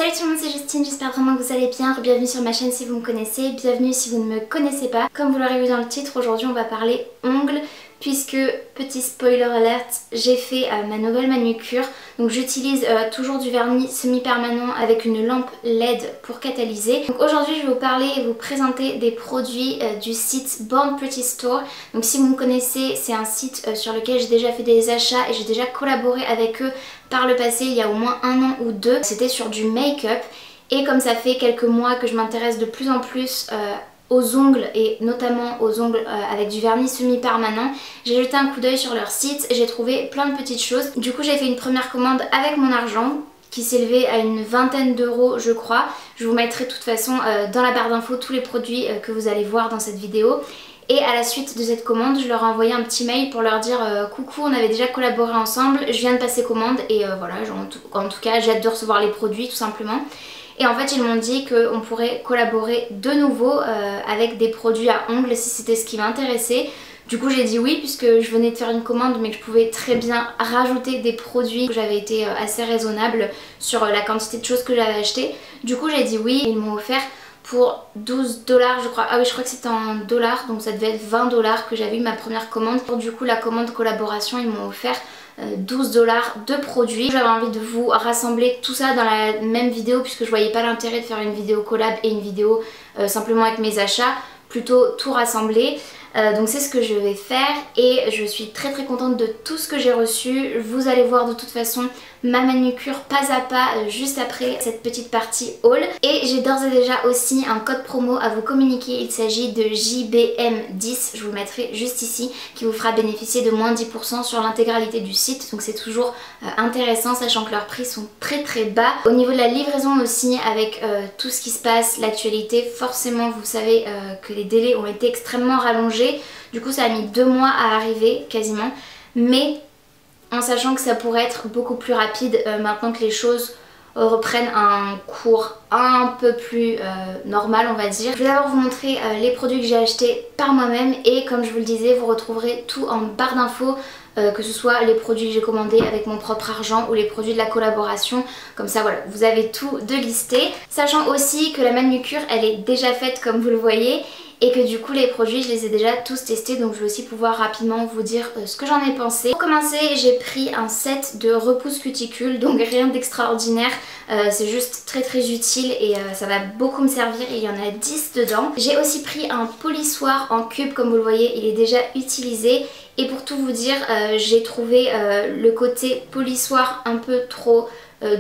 Salut tout le monde, c'est Justine, j'espère vraiment que vous allez bien. Bienvenue sur ma chaîne si vous me connaissez, bienvenue si vous ne me connaissez pas. Comme vous l'aurez vu dans le titre, aujourd'hui on va parler ongles, puisque, petit spoiler alert, j'ai fait ma nouvelle manucure. Donc j'utilise toujours du vernis semi-permanent avec une lampe LED pour catalyser. Donc aujourd'hui je vais vous parler et vous présenter des produits du site Born Pretty Store. Donc si vous me connaissez, c'est un site sur lequel j'ai déjà fait des achats et j'ai déjà collaboré avec eux par le passé, il y a au moins 1 an ou 2. C'était sur du make-up et comme ça fait quelques mois que je m'intéresse de plus en plus aux ongles et notamment aux ongles avec du vernis semi-permanent, j'ai jeté un coup d'œil sur leur site et j'ai trouvé plein de petites choses. Du coup j'ai fait une première commande avec mon argent qui s'élevait à une vingtaine d'euros je crois. Je vous mettrai de toute façon dans la barre d'infos tous les produits que vous allez voir dans cette vidéo. Et à la suite de cette commande, je leur ai envoyé un petit mail pour leur dire coucou, on avait déjà collaboré ensemble, je viens de passer commande et voilà, en tout cas j'ai hâte de recevoir les produits tout simplement. Et en fait ils m'ont dit qu'on pourrait collaborer de nouveau avec des produits à ongles si c'était ce qui m'intéressait. Du coup j'ai dit oui puisque je venais de faire une commande mais que je pouvais très bien rajouter des produits. J'avais été assez raisonnable sur la quantité de choses que j'avais achetées. Du coup j'ai dit oui et ils m'ont offert pour 12 $ je crois. Ah oui, je crois que c'était en dollars, donc ça devait être 20 $ que j'avais eu ma première commande. Pour du coup la commande collaboration, ils m'ont offert 12 $ de produits. J'avais envie de vous rassembler tout ça dans la même vidéo puisque je voyais pas l'intérêt de faire une vidéo collab et une vidéo simplement avec mes achats, plutôt tout rassembler. Donc c'est ce que je vais faire et je suis très contente de tout ce que j'ai reçu. Vous allez voir de toute façon ma manucure pas à pas juste après cette petite partie haul. Et j'ai d'ores et déjà aussi un code promo à vous communiquer. Il s'agit de JBM10, je vous le mettrai juste ici, qui vous fera bénéficier de moins 10% sur l'intégralité du site. Donc c'est toujours intéressant sachant que leurs prix sont très bas. Au niveau de la livraison aussi avec tout ce qui se passe, l'actualité, forcément vous savez que les délais ont été extrêmement rallongés. Du coup ça a mis 2 mois à arriver quasiment, mais en sachant que ça pourrait être beaucoup plus rapide maintenant que les choses reprennent un cours un peu plus normal on va dire. Je vais d'abord vous montrer les produits que j'ai achetés par moi-même et comme je vous le disais vous retrouverez tout en barre d'infos. Que ce soit les produits que j'ai commandés avec mon propre argent ou les produits de la collaboration, comme ça voilà, vous avez tout de listé. Sachant aussi que la manucure elle est déjà faite comme vous le voyez et que du coup les produits je les ai déjà tous testés, donc je vais aussi pouvoir rapidement vous dire ce que j'en ai pensé. Pour commencer j'ai pris un set de repousse cuticule, donc rien d'extraordinaire, c'est juste très utile et ça va beaucoup me servir et il y en a 10 dedans. J'ai aussi pris un polissoir en cube comme vous le voyez, il est déjà utilisé. Et pour tout vous dire, j'ai trouvé le côté polissoir un peu trop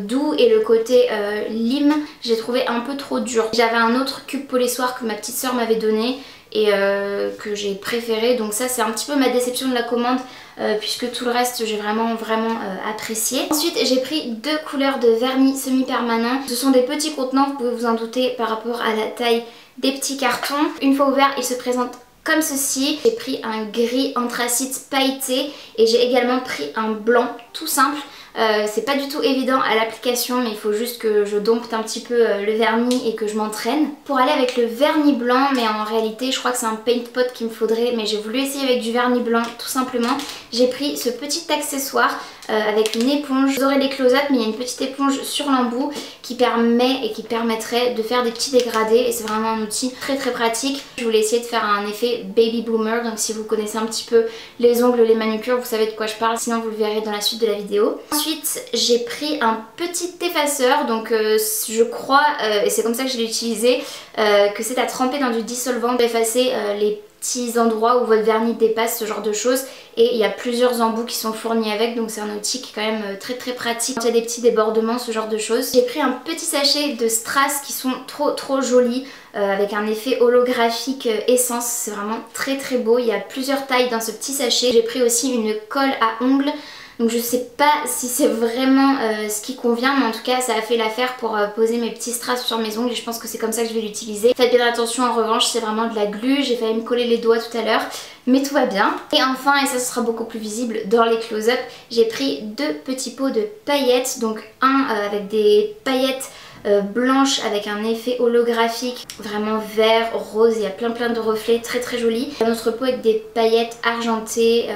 doux et le côté lime, j'ai trouvé un peu trop dur. J'avais un autre cube polissoir que ma petite soeur m'avait donné et que j'ai préféré. Donc ça c'est un petit peu ma déception de la commande puisque tout le reste j'ai vraiment apprécié. Ensuite j'ai pris 2 couleurs de vernis semi-permanent. Ce sont des petits contenants, vous pouvez vous en douter par rapport à la taille des petits cartons. Une fois ouvert ils se présentent comme ceci. J'ai pris un gris anthracite pailleté et j'ai également pris un blanc tout simple. C'est pas du tout évident à l'application mais il faut juste que je dompte un petit peu le vernis et que je m'entraîne. Pour aller avec le vernis blanc, mais en réalité je crois que c'est un paint pot qu'il me faudrait, mais j'ai voulu essayer avec du vernis blanc tout simplement. J'ai pris ce petit accessoire avec une éponge. Vous aurez les close-up mais il y a une petite éponge sur l'embout qui permet et qui permettrait de faire des petits dégradés et c'est vraiment un outil très pratique. Je voulais essayer de faire un effet baby boomer, donc si vous connaissez un petit peu les ongles, les manucures, vous savez de quoi je parle, sinon vous le verrez dans la suite de la vidéo. Ensuite j'ai pris un petit effaceur, donc je crois, et c'est comme ça que je l'ai utilisé, que c'est à tremper dans du dissolvant pour effacer les petits endroits où votre vernis dépasse, ce genre de choses, et il y a plusieurs embouts qui sont fournis avec, donc c'est un outil qui est quand même très pratique quand il y a des petits débordements, ce genre de choses. J'ai pris un petit sachet de strass qui sont trop jolis avec un effet holographique essence, c'est vraiment très beau. Il y a plusieurs tailles dans ce petit sachet. J'ai pris aussi une colle à ongles. Donc je sais pas si c'est vraiment ce qui convient, mais en tout cas ça a fait l'affaire pour poser mes petits strass sur mes ongles et je pense que c'est comme ça que je vais l'utiliser. Faites bien attention en revanche, c'est vraiment de la glu, j'ai failli me coller les doigts tout à l'heure, mais tout va bien. Et enfin, et ça sera beaucoup plus visible dans les close-up, j'ai pris 2 petits pots de paillettes, donc un avec des paillettes blanche avec un effet holographique vraiment vert, rose, il y a plein de reflets très joli. Un autre pot avec des paillettes argentées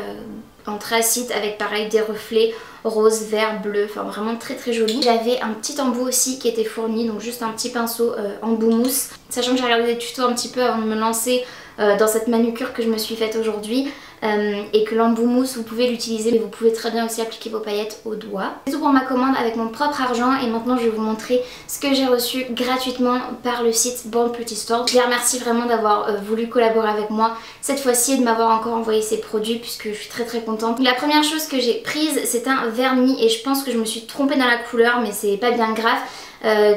anthracite avec pareil des reflets rose, vert, bleu, enfin vraiment très très joli. J'avais un petit embout aussi qui était fourni, donc juste un petit pinceau embout mousse. Sachant que j'ai regardé des tutos un petit peu avant de me lancer dans cette manucure que je me suis faite aujourd'hui. Et que l'embout mousse vous pouvez l'utiliser, mais vous pouvez très bien aussi appliquer vos paillettes au doigt. C'est tout pour ma commande avec mon propre argent, et maintenant je vais vous montrer ce que j'ai reçu gratuitement par le site Born Pretty Store. Je les remercie vraiment d'avoir voulu collaborer avec moi cette fois-ci et de m'avoir encore envoyé ces produits, puisque je suis très très contente. La première chose que j'ai prise, c'est un vernis, et je pense que je me suis trompée dans la couleur, mais c'est pas bien grave.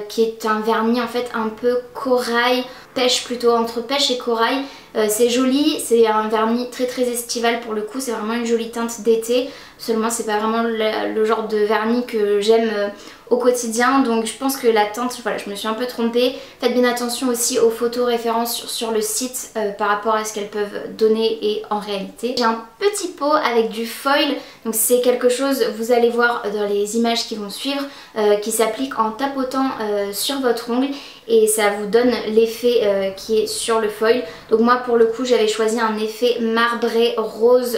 Qui est un vernis en fait un peu corail, pêche plutôt, entre pêche et corail. C'est joli, c'est un vernis très très estival pour le coup, c'est vraiment une jolie teinte d'été. Seulement c'est pas vraiment le genre de vernis que j'aime au quotidien, donc je pense que la teinte, voilà, je me suis un peu trompée. Faites bien attention aussi aux photos références sur le site par rapport à ce qu'elles peuvent donner et en réalité. J'ai un petit pot avec du foil, donc c'est quelque chose, vous allez voir dans les images qui vont suivre, qui s'applique en tapotant sur votre ongle et ça vous donne l'effet qui est sur le foil. Donc moi pour le coup j'avais choisi un effet marbré rose,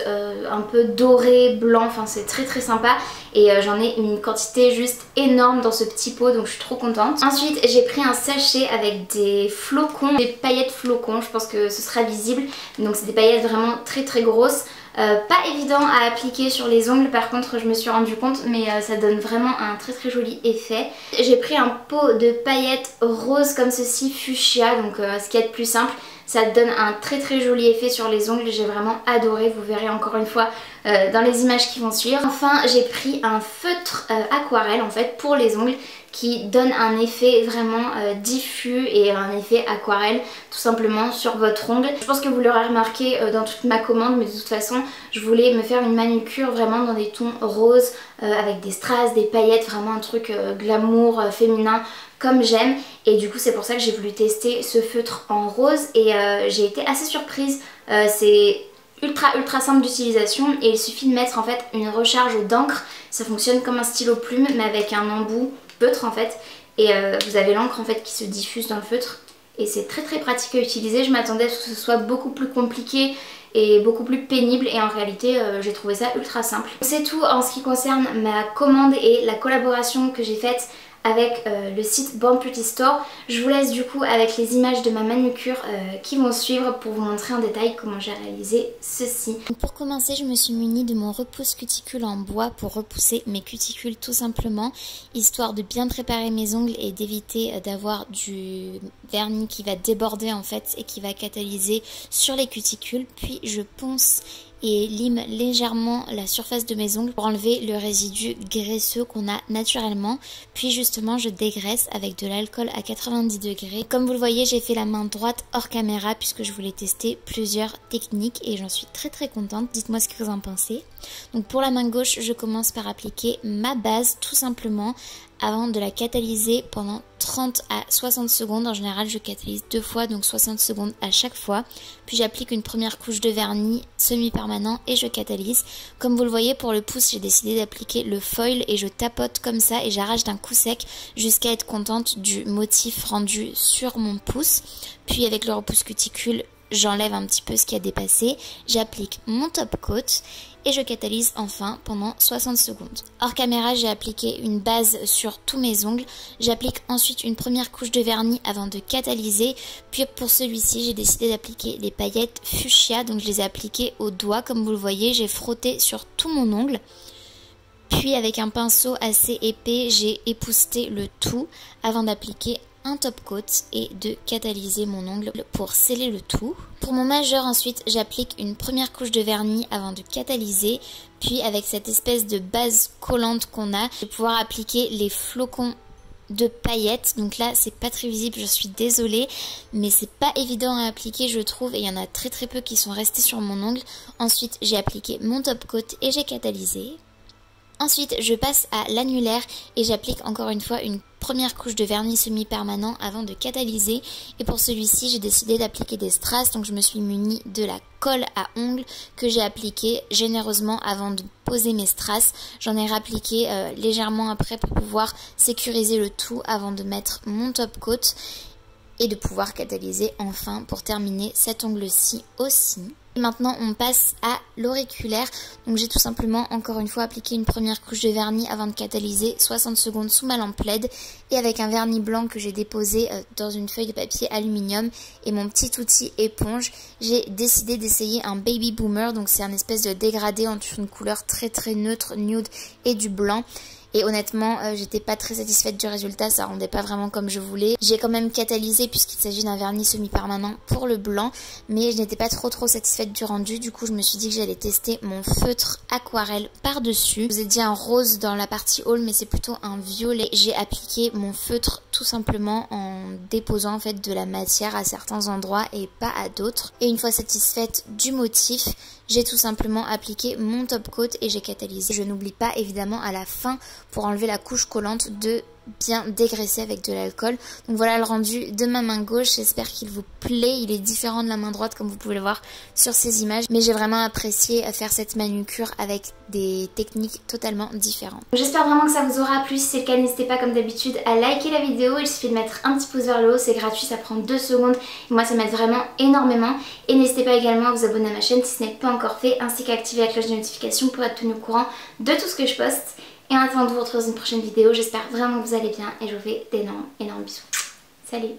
un peu doré, blanc, enfin c'est très très sympa. Et j'en ai une quantité juste énorme dans ce petit pot, donc je suis trop contente. Ensuite j'ai pris un sachet avec des flocons, des paillettes flocons, je pense que ce sera visible. Donc c'est des paillettes vraiment très très grosses. Pas évident à appliquer sur les ongles par contre, je me suis rendu compte, mais ça donne vraiment un très très joli effet. J'ai pris un pot de paillettes roses comme ceci, fuchsia, donc ce qu'il y a de plus simple. Ça donne un très très joli effet sur les ongles, j'ai vraiment adoré, vous verrez encore une fois dans les images qui vont suivre. Enfin j'ai pris un feutre aquarelle en fait pour les ongles qui donne un effet vraiment diffus et un effet aquarelle tout simplement sur votre ongle. Je pense que vous l'aurez remarqué dans toute ma commande, mais de toute façon je voulais me faire une manucure vraiment dans des tons roses avec des strass, des paillettes, vraiment un truc glamour, féminin comme j'aime, et du coup c'est pour ça que j'ai voulu tester ce feutre en rose et j'ai été assez surprise. C'est ultra simple d'utilisation et il suffit de mettre en fait une recharge d'encre. Ça fonctionne comme un stylo plume mais avec un embout feutre en fait, et vous avez l'encre en fait qui se diffuse dans le feutre et c'est très très pratique à utiliser. Je m'attendais à ce que ce soit beaucoup plus compliqué et beaucoup plus pénible et en réalité j'ai trouvé ça ultra simple. C'est tout en ce qui concerne ma commande et la collaboration que j'ai faite avec le site Born Pretty Store. Je vous laisse du coup avec les images de ma manucure qui vont suivre pour vous montrer en détail comment j'ai réalisé ceci. Pour commencer, je me suis munie de mon repousse cuticule en bois pour repousser mes cuticules tout simplement, histoire de bien préparer mes ongles et d'éviter d'avoir du vernis qui va déborder en fait et qui va catalyser sur les cuticules. Puis je ponce et lime légèrement la surface de mes ongles pour enlever le résidu graisseux qu'on a naturellement. Puis justement je dégraisse avec de l'alcool à 90 degrés. Comme vous le voyez, j'ai fait la main droite hors caméra puisque je voulais tester plusieurs techniques et j'en suis très contente. Dites-moi ce que vous en pensez. Donc pour la main gauche, je commence par appliquer ma base tout simplement avant de la catalyser pendant 30 à 60 secondes. En général je catalyse 2 fois, donc 60 secondes à chaque fois. Puis j'applique une première couche de vernis semi-permanent et je catalyse. Comme vous le voyez, pour le pouce j'ai décidé d'appliquer le foil et je tapote comme ça et j'arrache d'un coup sec jusqu'à être contente du motif rendu sur mon pouce. Puis avec le repousse cuticule, j'enlève un petit peu ce qui a dépassé, j'applique mon top coat et je catalyse enfin pendant 60 secondes. Hors caméra, j'ai appliqué une base sur tous mes ongles. J'applique ensuite une première couche de vernis avant de catalyser. Puis pour celui-ci, j'ai décidé d'appliquer les paillettes fuchsia. Donc je les ai appliquées au doigt. Comme vous le voyez, j'ai frotté sur tout mon ongle. Puis avec un pinceau assez épais, j'ai épousseté le tout avant d'appliquer un top coat et de catalyser mon ongle pour sceller le tout. Pour mon majeur ensuite, j'applique une première couche de vernis avant de catalyser. Puis avec cette espèce de base collante qu'on a, je vais pouvoir appliquer les flocons de paillettes. Donc là c'est pas très visible, je suis désolée, mais c'est pas évident à appliquer je trouve, et il y en a très peu qui sont restés sur mon ongle. Ensuite j'ai appliqué mon top coat et j'ai catalysé. Ensuite je passe à l'annulaire et j'applique encore une fois une première couche de vernis semi-permanent avant de catalyser. Et pour celui-ci j'ai décidé d'appliquer des strass, donc je me suis munie de la colle à ongles que j'ai appliqué généreusement avant de poser mes strass. J'en ai réappliqué légèrement après pour pouvoir sécuriser le tout avant de mettre mon top coat et de pouvoir catalyser enfin pour terminer cet ongle-ci aussi. Maintenant on passe à l'auriculaire. Donc j'ai tout simplement encore une fois appliqué une première couche de vernis avant de catalyser 60 secondes sous ma lampe LED et avec un vernis blanc que j'ai déposé dans une feuille de papier aluminium et mon petit outil éponge, j'ai décidé d'essayer un baby boomer. Donc c'est un espèce de dégradé entre une couleur très neutre, nude et du blanc. Et honnêtement, j'étais pas très satisfaite du résultat, ça rendait pas vraiment comme je voulais. J'ai quand même catalysé puisqu'il s'agit d'un vernis semi-permanent pour le blanc, mais je n'étais pas trop satisfaite du rendu. Du coup, je me suis dit que j'allais tester mon feutre aquarelle par-dessus. Je vous ai dit un rose dans la partie haul, mais c'est plutôt un violet. J'ai appliqué mon feutre tout simplement en déposant en fait de la matière à certains endroits et pas à d'autres. Et une fois satisfaite du motif, j'ai tout simplement appliqué mon top coat et j'ai catalysé. Je n'oublie pas évidemment à la fin, pour enlever la couche collante, de bien dégraisser avec de l'alcool. Donc voilà le rendu de ma main gauche, j'espère qu'il vous plaît. Il est différent de la main droite comme vous pouvez le voir sur ces images, mais j'ai vraiment apprécié faire cette manucure avec des techniques totalement différentes. J'espère vraiment que ça vous aura plu. Si c'est le cas, n'hésitez pas comme d'habitude à liker la vidéo. Il suffit de mettre un petit pouce vers le haut, c'est gratuit, ça prend 2 secondes et moi ça m'aide vraiment énormément. Et n'hésitez pas également à vous abonner à ma chaîne si ce n'est pas encore fait, ainsi qu'à activer la cloche de notification pour être tenu au courant de tout ce que je poste. Et en attendant de vous retrouver dans une prochaine vidéo, j'espère vraiment que vous allez bien et je vous fais d'énormes bisous. Salut!